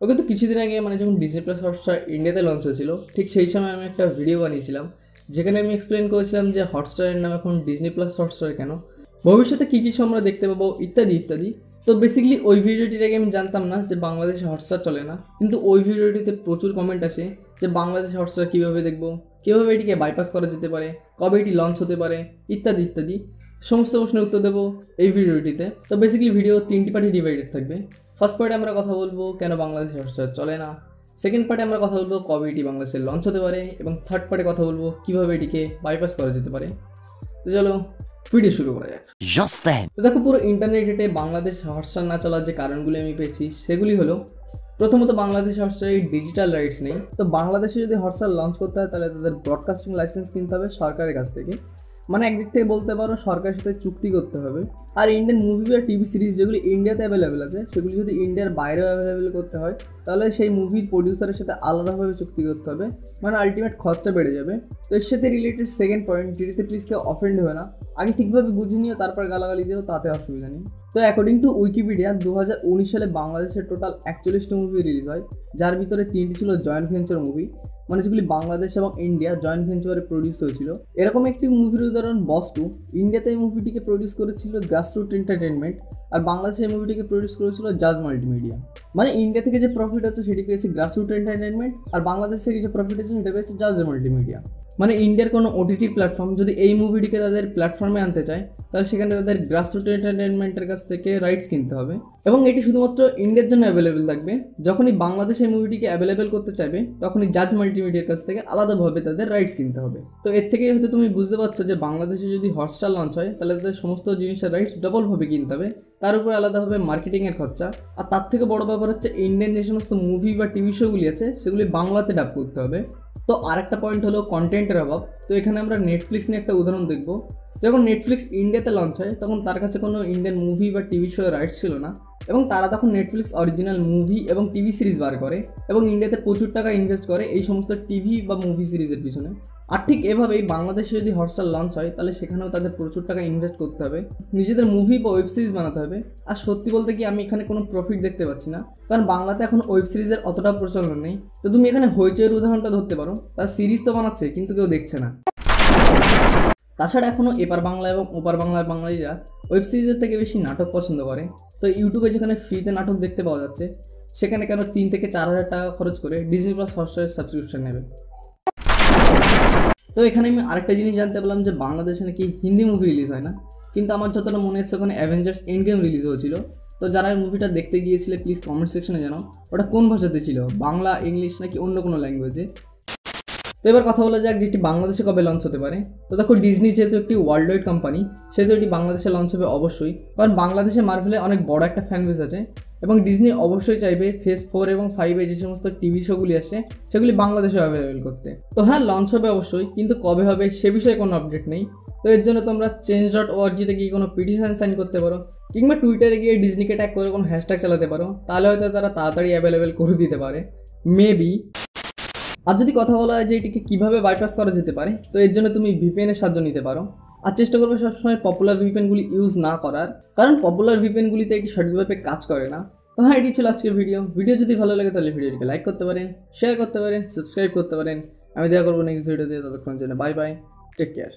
ওকে তো কিছুদিন আগে মানে যখন ডিজনি প্লাস হটস্টার ইন্ডিয়াতে লঞ্চ হয়েছিল ঠিক সেই সময় আমি একটা ভিডিও বানিয়েছিলাম যেখানে আমি এক্সপ্লেন করেছিলাম যে হটস্টারের নাম এখন ডিজনি প্লাস হটস্টার কেন, ভবিষ্যতে কী কিছু আমরা দেখতে পাবো ইত্যাদি ইত্যাদি। তো বেসিক্যালি ওই ভিডিওটির আগে আমি জানতাম না যে বাংলাদেশে হটস্টার চলে না, কিন্তু ওই ভিডিওটিতে প্রচুর কমেন্ট আসে যে বাংলাদেশে হটস্টার কীভাবে দেখবো, কীভাবে এটিকে বাইপাস করা যেতে পারে, কবে এটি লঞ্চ হতে পারে ইত্যাদি ইত্যাদি সমস্ত প্রশ্নের উত্তর দেবো এই ভিডিওটিতে। তো বেসিক্যালি ভিডিও 3টি পার্টে ডিভাইডেড থাকবে। ফার্স্ট পার্টে আমরা কথা বলবো কেন বাংলাদেশে হটস্টার চলে না, সেকেন্ড পার্টে আমরা কথা বলবো কবে এটি বাংলাদেশে লঞ্চ হতে পারে, এবং থার্ড পার্টে কথা বলবো কীভাবে এটিকে বাইপাস করা যেতে পারে। তো চলো ভিডিও শুরু করা যাক। তো দেখো, পুরো ইন্টারনেটে বাংলাদেশ হটস্টার না চলার যে কারণগুলি আমি পেয়েছি সেগুলি হলো, প্রথমত বাংলাদেশ হটস্টারের ডিজিটাল রাইটস নেই। তো বাংলাদেশে যদি হটস্টার লঞ্চ করতে হয় তাহলে তাদের ব্রডকাস্টিং লাইসেন্স কিনতে হবে সরকারের কাছ থেকে, মানে একদিক থেকে বলতে পারো সরকারের সাথে চুক্তি করতে হবে। আর ইন্ডিয়ান মুভি বা টিভি সিরিজ যেগুলি ইন্ডিয়াতে অ্যাভেলেবেল আছে সেগুলি যদি ইন্ডিয়ার বাইরেও অ্যাভেলেবেল করতে হয় তাহলে সেই মুভির প্রডিউসারের সাথে আলাদাভাবে চুক্তি করতে হবে, মানে আলটিমেট খরচা বেড়ে যাবে। তো এর সাথে রিলেটেড সেকেন্ড পয়েন্ট, যেটিতে প্লিজ কেউ অফেন্ড হবে না, আগে ঠিকভাবে বুঝে নিও তারপর গালাগালি দিও, তাতে অসুবিধা নেই। তো অ্যাকর্ডিং টু উইকিপিডিয়া 2019 সালে বাংলাদেশের টোটাল 41টা মুভি রিলিজ হয়, যার ভিতরে 3টি ছিল জয়েন্ট ভেঞ্চার মুভি, মানে যেগুলি বাংলাদেশ এবং ইন্ডিয়া জয়েন্ট ভেঞ্চারে প্রডিউস হয়েছিল। এরকম একটি মুভির উদাহরণ বস 2। ইন্ডিয়াতে এই মুভিটিকে প্রডিউস করেছিল গ্রাসরুট এন্টারটেনমেন্ট, আর বাংলাদেশে এই মুভিটিকে প্রডিউস করেছিল জাজ মাল্টিমিডিয়া। মানে ইন্ডিয়া থেকে যে প্রফিট হচ্ছে সেটি পেয়েছে গ্রাসরুট এন্টারটেনমেন্ট, আর বাংলাদেশ থেকে যে প্রফিট হচ্ছে সেটা পেয়েছে জাজ মাল্টিমিডিয়া। মানে ইন্ডিয়ার কোনো ওটিটি প্ল্যাটফর্ম যদি এই মুভিটিকে তাদের প্ল্যাটফর্মে আনতে চায় তাহলে সেখানে তাদের গ্রাসরুট এন্টারটেনমেন্টের কাছ থেকে রাইটস কিনতে হবে, এবং এটি শুধুমাত্র ইন্ডিয়ার জন্য অ্যাভেলেবেল থাকবে। যখনই বাংলাদেশ এই মুভিটিকে অ্যাভেলেবেল করতে চাইবে তখনই জাজ মাল্টিমিডিয়ার কাছ থেকে আলাদাভাবে তাদের রাইটস কিনতে হবে। তো এর থেকেই হয়তো তুমি বুঝতে পারছো যে বাংলাদেশে যদি হটস্টার লঞ্চ হয় তাহলে তাদের সমস্ত জিনিসের রাইটস ডবলভাবে কিনতে হবে, তার উপরে আলাদাভাবে মার্কেটিংয়ের খরচা, আর তার থেকে বড় ব্যাপার হচ্ছে ইন্ডিয়ান যে সমস্ত মুভি বা টিভি শোগুলি আছে সেগুলি বাংলাতে ডাব করতে হবে। তো আরেকটা পয়েন্ট হলো কন্টেন্টের অভাব। তো এখানে আমরা নেটফ্লিক্স নিয়ে একটা উদাহরণ দেখব। যখন নেটফ্লিক্স ইন্ডিয়াতে লঞ্চ হয় তখন তার কাছে কোনো ইন্ডিয়ান মুভি বা টিভি শো রাইটস ছিল না, এবং তারা তখন নেটফ্লিক্স অরিজিনাল মুভি এবং টিভি সিরিজ বার করে এবং ইন্ডিয়াতে প্রচুর টাকা ইনভেস্ট করে এই সমস্ত টিভি বা মুভি সিরিজের পিছনে। আর ঠিক এভাবেই বাংলাদেশে যদি হটস্টার লঞ্চ হয় তাহলে সেখানেও তাদের প্রচুর টাকা ইনভেস্ট করতে হবে, নিজেদের মুভি বা ওয়েব সিরিজ বানাতে হবে। আর সত্যি বলতে কি আমি এখানে কোনো প্রফিট দেখতে পাচ্ছি না, কারণ বাংলাতে এখন ওয়েব সিরিজের অতটা প্রচলন নেই। তো তুমি এখানে হইচইয়ের উদাহরণটা ধরতে পারো, তার সিরিজ তো বানাচ্ছে কিন্তু কেউ দেখছে না। তাছাড়া এখনও এপার বাংলা এবং ওপার বাংলার বাঙালিরা ওয়েব সিরিজের থেকে বেশি নাটক পছন্দ করে। তো ইউটিউবে যেখানে ফ্রিতে নাটক দেখতে পাওয়া যাচ্ছে সেখানে কেন 3 থেকে 4 হাজার টাকা খরচ করে ডিজনি প্লাস হটস্টারের সাবস্ক্রিপশন নেবে। তো এখানে আমি আরেকটা জিনিস জানতে পারলাম যে বাংলাদেশে নাকি হিন্দি মুভি রিলিজ হয় না, কিন্তু আমার যতটা মনে হচ্ছে ওখানে অ্যাভেঞ্জার্স এন্ড গেম রিলিজ হয়েছিল। তো যারা এই মুভিটা দেখতে গিয়েছিলে প্লিজ কমেন্ট সেকশনে জানাও ওটা কোন ভাষাতে ছিল, বাংলা, ইংলিশ নাকি অন্য কোনো ল্যাঙ্গুয়েজে। তো এবার কথা বলা যাক যেটি বাংলাদেশে কবে লঞ্চ হতে পারে। তো দেখো, ডিজনি যেহেতু একটি ওয়ার্ল্ড ওয়াইড কোম্পানি সেহেতু এটি বাংলাদেশে লঞ্চ হবে অবশ্যই, কারণ বাংলাদেশে মার্ভেলে অনেক বড় একটা ফ্যান বেস আছে, এবং ডিজনি অবশ্যই চাইবে ফেজ 4 এবং 5 যে সমস্ত টিভি শোগুলি আসছে সেগুলি বাংলাদেশে অ্যাভেলেবেল করতে। তো হ্যাঁ, লঞ্চ হবে অবশ্যই, কিন্তু কবে হবে সে বিষয়ে কোনো আপডেট নেই। তো এর জন্য তোমরা change.org-তে গিয়ে কোনো পিটিশন সাইন করতে পারো, কিংবা টুইটারে গিয়ে ডিজনিকে ট্যাগ করে কোনো হ্যাশট্যাগ চালাতে পারো, তাহলে হয়তো তারা তাড়াতাড়ি অ্যাভেলেবেল করে দিতে পারে মেবি। আর যদি কথা বলা হয় যে এটিকে কীভাবে বাইপাস করা যেতে পারে, তো এর জন্য তুমি ভিপিএনের সাহায্য নিতে পারো। আর চেষ্টা করবে সবসময় পপুলার ভিপিএনগুলি ইউজ না করার, কারণ পপুলার ভিপিএনগুলিতে এটি সঠিকভাবে কাজ করে না। তো হ্যাঁ, এটি ছিল আজকের ভিডিও যদি ভালো লাগে তাহলে ভিডিওটিকে লাইক করতে পারেন, শেয়ার করতে পারেন, সাবস্ক্রাইব করতে পারেন। আমি দেখা করবো নেক্সট ভিডিওতে, ততক্ষণ জন্য বাই বাই, টেক কেয়ার।